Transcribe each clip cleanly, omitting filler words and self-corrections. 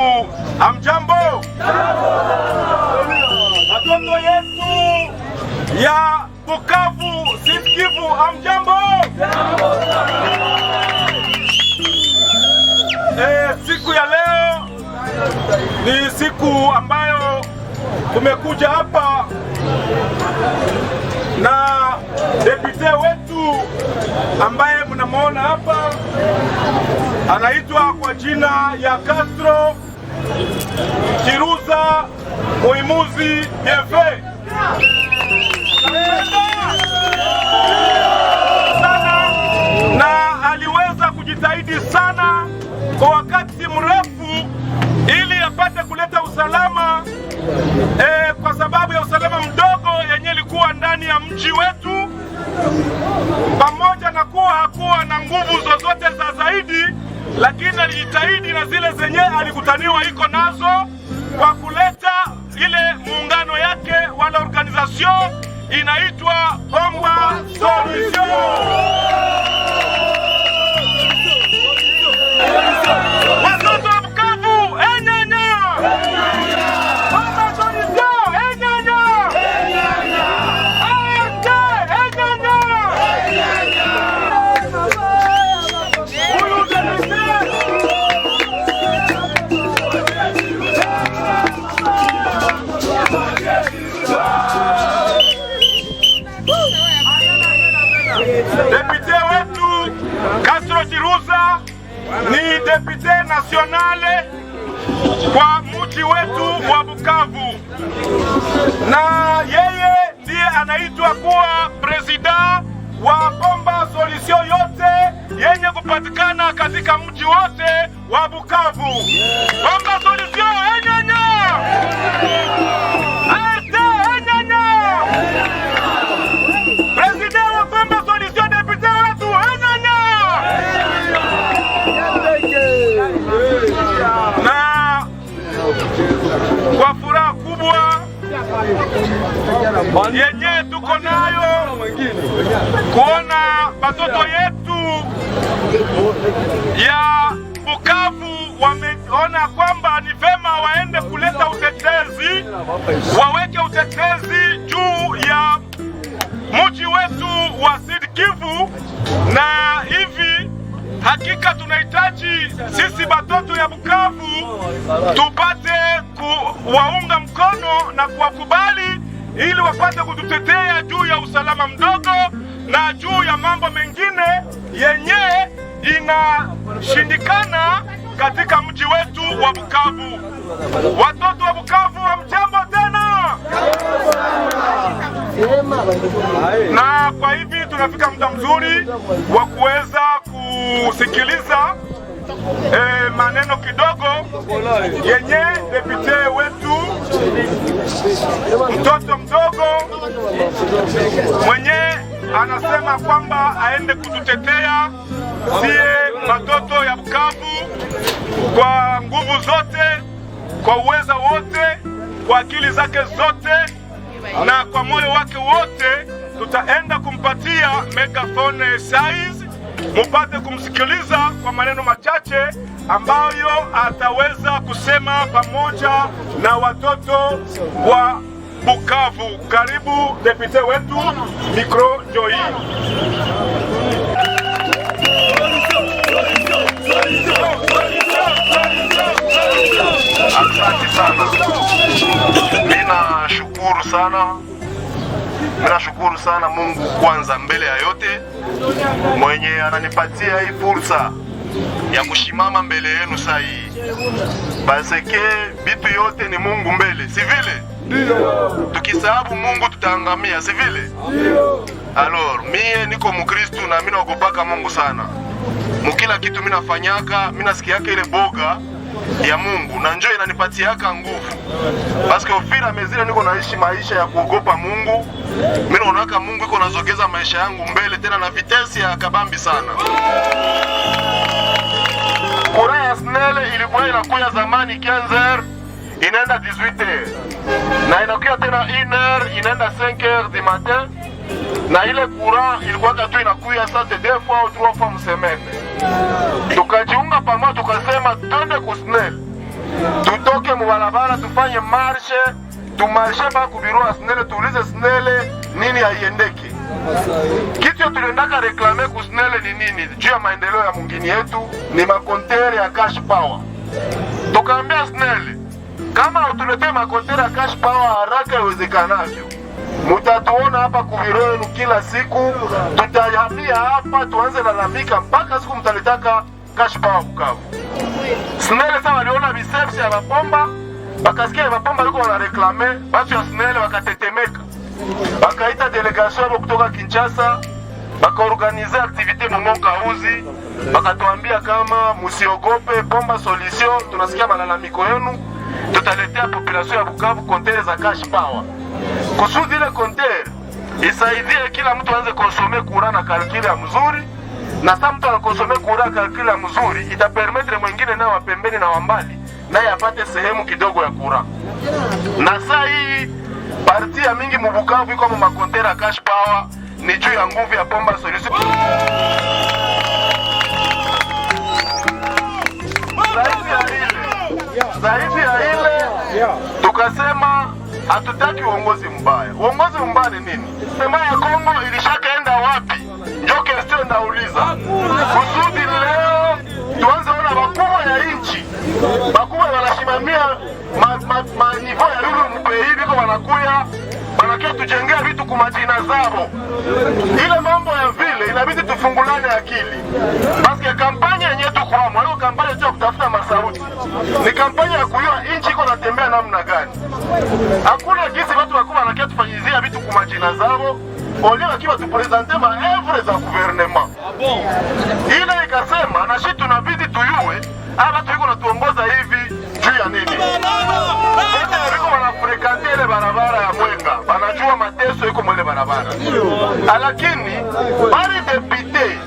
Kivu, amjambo? Watoto yetu ya Bukavu, Sud Kivu, amjambo? Siku ya leo ni siku ambayo tumekuja hapa na depute wetu ambaye mnamuona hapa anaitwa kwa jina ya Castro Chiruza Muimuzi Bienfait. Na aliweza kujitahidi sana kwa wakati mrefu ili apate kuleta usalama kwa sababu ya usalama mdogo yenye ilikuwa ndani ya mji wetu, pamoja na kuwa hakuwa na nguvu zozote za zaidi, lakini alijitahidi na zile zenye alikutaniwa iko nazo kwa kuleta ile muungano yake wala organization inaitwa Bomba Solution. Watoto wa Bukavu, enyanya! Bomba Solution, enyanya! Enyanya! Huyu depute wetu Castro Chiruza ni depute nationale kwa mji wetu wa Bukavu, na yeye ndiye anaitwa kuwa president wa Bomba Solution yote yenye kupatikana katika mji wote wa Bukavu. Bomba Solution, enyanya! President wa Bomba Solution, depute wetu, enyanya! Na kwa furaha kubwa yenye tuko nayo kuona batoto yetu ya Bukavu wameona kwamba ni vema waende kuleta utetezi, waweke utetezi juu ya mji wetu wa Sud Kivu, na hivi hakika tunahitaji sisi batoto ya Bukavu tupate kuwaunga mkono na kuwakubali ili wapate kututetea juu ya usalama mdogo na juu ya mambo mengine yenye inashindikana katika mji wetu wa Bukavu. Watoto wa Bukavu, hamjambo tena? Na kwa hivi tunafika muda mzuri wa kuweza kusikiliza maneno kidogo yenye depute wetu mtoto mdogo mwenye anasema kwamba aende kututetea sie watoto ya Bukavu kwa nguvu zote, kwa uweza wote, kwa akili zake zote na kwa moyo wake wote. Tutaenda kumpatia megaphone size mupate kumsikiliza kwa maneno machache ambayo ataweza kusema pamoja na watoto wa Bukavu. Karibu depute wetu, mikro Joy. Asante sana. Ninashukuru sana Mungu kwanza mbele ya yote mwenye ananipatia hii fursa ya kushimama mbele yenu saa hii. Baseke bitu yote ni Mungu mbele, si vile? Tukisahabu Mungu tutaangamia, si vile? Alors, mie niko Mkristo na mimi naogopaka Mungu sana. Mukila kitu mimi nafanyaka, mimi nasikiaka ile boga ya Mungu na njoo inanipatiaka nguvu. Paske ufira mezira niko naishi maisha ya kuogopa Mungu. Mimi naonaka Mungu iko nazogeza maisha yangu mbele tena na vitesi ya kabambi sana. Kura ya SNEL ilikuwa inakuya zamani 15h inaenda 18h. Na inakuya tena 1h inaenda 5h du matin. Na ile kura ilikuwa tu inakuya sasa 2 fois ou 3 fois msemene. Tukajiunga pamoja tukasema twende ku SNEL. tutoke mubarabara tufanye marshe, tumarshe mpaka kubiro ya SNEL, tuulize SNEL nini haiendeki. Kitu tuliendaka reklame ku SNEL ni nini? Juu ya maendeleo ya mungini yetu ni makontere ya cash power. Tukaambia SNEL, kama utuletee makontere ya cash power haraka iwezekanavyo, mutatuona hapa kubiro yenu kila siku, tutahamia hapa tuanze lalamika mpaka siku mtalitaka cash power Bukavu. SNEL sasa waliona bicepsi ya mapomba, bakasikia mapomba yuko wana reklame, batu ya SNEL wakatetemeka. Bakaita delegation kutoka Kinshasa, bakaorganize activite Momoka Uzi, bakatuambia kama musiogope, bomba solution, tunasikia malalamiko yenu, tutaletea population ya Bukavu kontere za cash power. Kusudi ile kontere isaidie kila mtu aanze konsome kura na kalkili ya mzuri, na sasa mtu anakonsome kura na kalkili ya mzuri itapermettre mwingine na wapembeni na wambali naye apate sehemu kidogo ya kura. Na sasa hii parti ya mingi mubukavu iko mu makontera cash power ni juu ya nguvu ya bomba solution. Zaidi ya ile tukasema hatutaki uongozi mbaya. Uongozi mbaya ni nini? Sema ya Kongo ilishakaenda wapi? Ndio question ndauliza. Kusudi leo tuanze ona wakubwa ya nchi, wakubwa wanashimamia nivo ya yulu mpehidi kwa wanakuya wanakia tujengea vitu kumajina zao. Ile mambo ya vile inabidi tufungulane akili. Paske kampanya yenye tukuwa mwalo kampanya tu ya kutafuta masauti ni kampanya ya kujua nchi iko natembea namna gani. Hakuna gisi watu wakubwa wanakia tufanyizia vitu kumajina zao olio wakiwa tupresente maevre za gouvernement. Ile ikasema na shi tunabidi tuyue hapa tuiko natuongoza hivi juu ya nini? Wiko wanafrekante ile barabara ya Mwenga, wanajua mateso iko mwele barabara. Lakini bali depute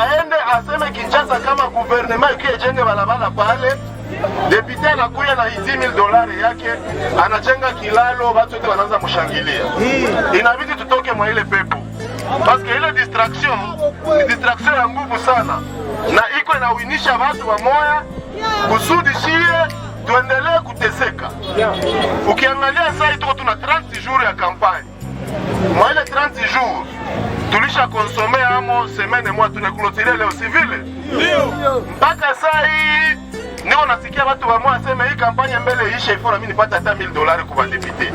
aende aseme Kinshasa kama gouvernement ikijenge barabara pale, depute anakuya na $10,000 yake anajenga kilalo, watu wote wanaanza mshangilia. Inabidi tutoke mwa ile pepo. Paske ile distraction ni distraction ya nguvu sana, na iko inawinisha watu wa moya kusudi shie tuendelee kuteseka. Ukiangalia sasa tuko tuna 30 jours ya kampani. Mwa ile 30 jours tulisha konsome amo semaine moja tunakulotile leo civile. Ndio. Mpaka sasa hii niko nasikia watu wa moja sema hii kampanya mbele ishe ifo na mimi nipata hata $1,000 kwa depute.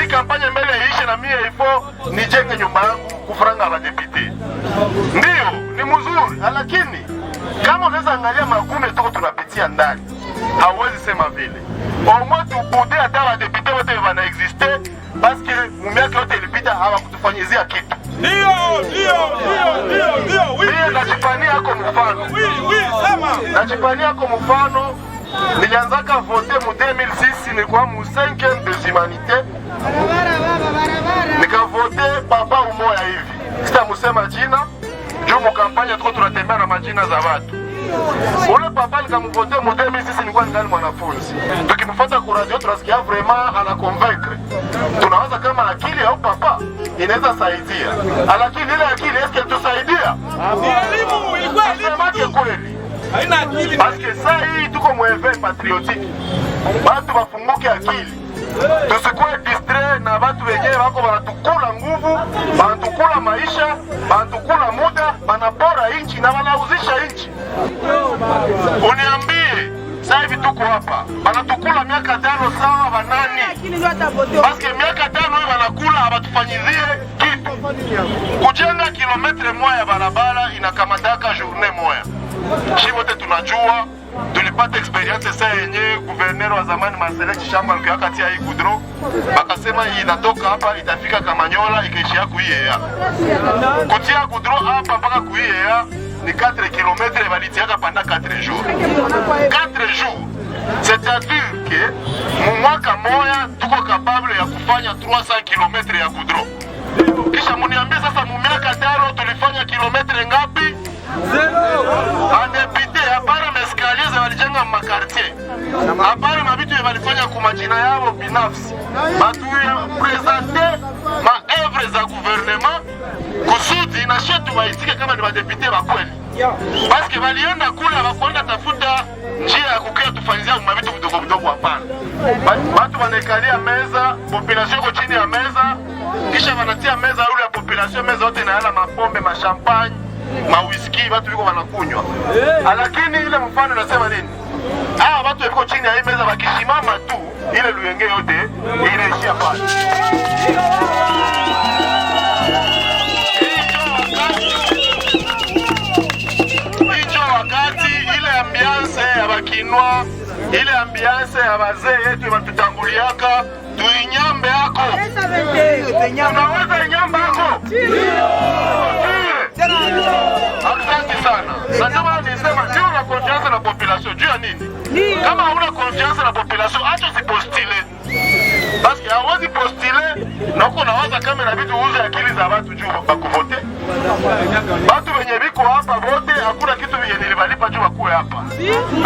Hii kampanya mbele ishe na mimi ifo nijenge nyumba yangu kufranga wa depute. Ndio, ni mzuri, lakini kama unaweza angalia magumu tuko tunapitia ndani, hauwezi sema vile. Au moins tubude hata wa depute wote wana existe parce que mumiaka yote ilipita hawakutufanyizia kitu. Ndio. Mimi najipania kwa mfano. Najipania kwa mfano, nilianzaka vote mu 2006 nilikuwa mu 5e des humanités. Nikavote papa umoya hivi. Sitamusema jina, juu mu kampanya tuko tunatembea na majina za watu. Ule papa nikamvote mu 2006 nilikuwa ningali mwanafunzi. Tukimfuata kwa radio tunasikia vraiment ana convaincre. Tunawaza kama akili au papa inaweza saidia. Lakini ile akili eske tusaidia? Elimu ilikuwa elimu kweli. Haina akili. Paske sasa hii tuko mu event patriotique. Watu wafunguke akili. Tusikuwe distrait na watu wenyewe wako wanatukula nguvu, wanatukula maisha, wanatukula muda, wanapora inchi na wanauzisha inchi. Uniambie, sasa hivi tuko hapa, wanatukula miaka 5 sawa wanani? Paske miaka 5 hivi wanakula hawatufanyizie kitu. Kujenga kilometre moja ya barabara inakamataka journée moja. Shivote tunajua, tulipata experience sasa yenye gouverneur wa zamani Marcel Chishamba alikuwa katia hii Goudron, bakasema inatoka hapa itafika Kamanyola ikaishia kuiea. Kutia Goudron hapa mpaka kuiea ni 4 km balitiaka pendant 4 jours. 4 jours. C'est-à-dire que mwaka moja tuko capable ya kufanya 300 km ya Goudron. Kisha muniambie sasa mu miaka 5 tulifanya kilometre ngapi? 0. Adepite hapana meskalier za walijenga makartier. Hapana mabitu walifanya kwa majina yao binafsi. Batu ya presenter ma œuvre za gouvernement kusudi na shetu waitike kama ni madepite wa kweli. Parce que walienda kule wakwenda tafuta njia ya kukia tufanyizia mavitu vidogo vidogo, hapana. Watu wanaikalia meza, population iko chini ya meza, kisha wanatia meza rule ya population, meza yote inayala mapombe, mashampanye, mawhisky, watu wiko wanakunywa. Lakini ile mfano nasema nini? Watu wiko chini ya hii meza wakisimama tu, ile luyenge yote inaishia pale. Ambiance ya bakinwa, ile ambiance ya bazee yetu batutanguliaka, tuinyambe yako. Unaweza inyambe yako? Asante sana. Na kama nisema ndio una confiance na population, juu ya nini? Kama hauna confiance na population, acha usipostile. Basi hawezi postile, na uko nawaza kama na vitu uze akili za watu juu bakuvote. Watu wenye biko hapa vote, hakuna kitu yenye nilibalipa juu wakuwe hapa.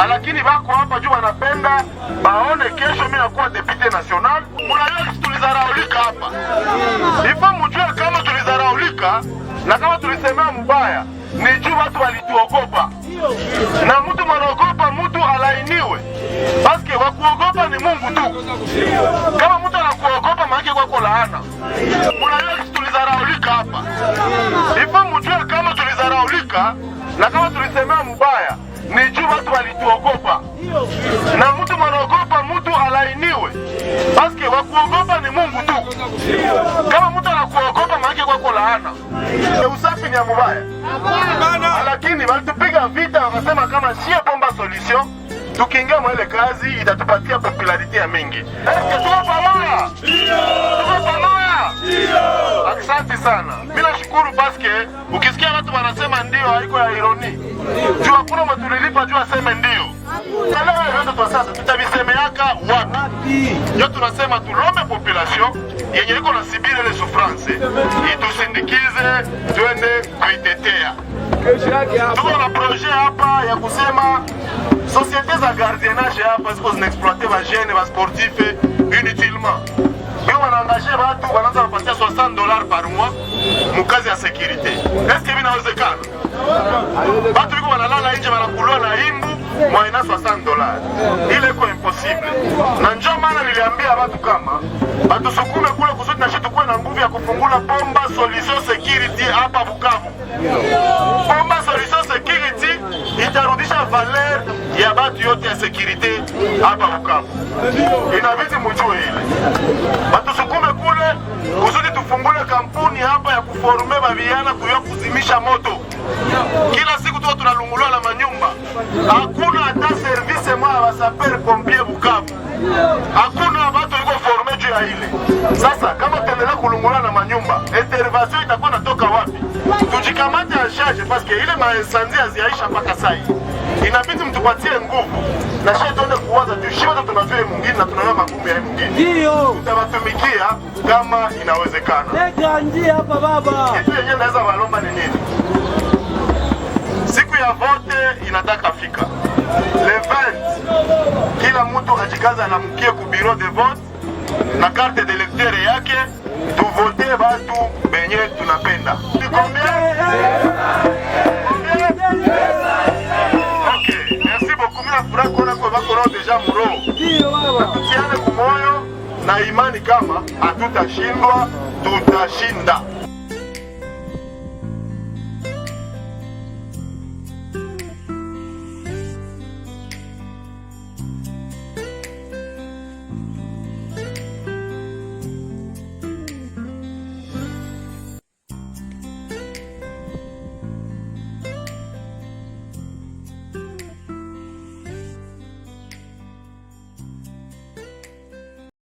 Lakini bako hapa juu wanapenda baone kesho mimi nakuwa depute national. Mnajua tulizaraulika hapa. Ifa mjue kama tulizaraulika na kama tulisemea mbaya, ni juu watu walituogopa. Na mtu manaogopa mtu alainiwe. Paske wakuogopa ni Mungu tu. Kama mtu anakuogopa maana kwako laana. Mnajua tulizaraulika hapa. Ifa mjue kama tulizaraulika na kama tulisemea mbaya, ni juu watu walituogopa. Na mtu manaogopa mtu alainiwe. Paske wakuogopa ni Mungu tu. Kama mtu anakuogopa maana kwako laana. Usafi ni ya mbaya. Lakini walitupiga vita wakasema kama sio bomba solution, tukiingia mwele kazi itatupatia popularity ya mingi. Tuko pamoja? Tuko pamoja? Asante sana. Mimi nashukuru paske ukisikia watu wanasema ndio haiko ya ironi. Juu hakuna mtu nilipa juu aseme ndio. Leo ndio kwa sasa tutavisemeaka wapi? Ndio tunasema tulombe population yenye iko na sibiri ile souffrance itusindikize twende kuitetea. Tuko na projet hapa ya kusema sociétés za gardiennage hapa ziko zinaexploiter ba jeunes ba sportifs inutilement. Bio wanaangaje watu wanaanza kupatia $60 par mois mukazi ya sécurité. Est-ce que vinawezekana? Watu wiko wanalala nje wanakulwa na imbu mwaina $60. Ile iko impossible. Na njoo maana niliambia watu kama batusukume kule kusudi na shitu kuwe na nguvu ya kufungula bomba solution security hapa Bukavu. Bomba solution security itarudisha valeur ya batu yote ya security hapa Bukavu. Inabidi mjue ile. Batusukume kule kusudi tufungule kampuni hapa ya kuforme babiana kuyo kuzimisha moto. Kila siku tu tunalungulwa na manyumba. Hakuna hata service moja wa saper pompier Bukavu. Hakuna watu wiko forme juu ya ile. Sasa kama tuendelea kulungulwa na manyumba, intervention itakuwa natoka wapi? Tujikamate en charge parce que ile maesanzi haziaisha mpaka sasa. Inabidi mtupatie nguvu. Na sisi tuende kuwaza tushiwe tunavyo mwingine na tunaona magumu ya mwingine. Ndio. Tutawatumikia kama inawezekana. Tega njia hapa baba. Kitu yenyewe naweza walomba ni nini? Siku ya vote inataka fika. Le 20 kila mtu ajikaza na mkie ku bureau de vote na carte d'électeur yake tuvote watu benye tunapenda. Okay, merci beaucoup. Mimi nafurahi kuona kwa wako deja muro. Ndio baba. Tutiane kumoyo na imani kama hatutashindwa, tutashinda.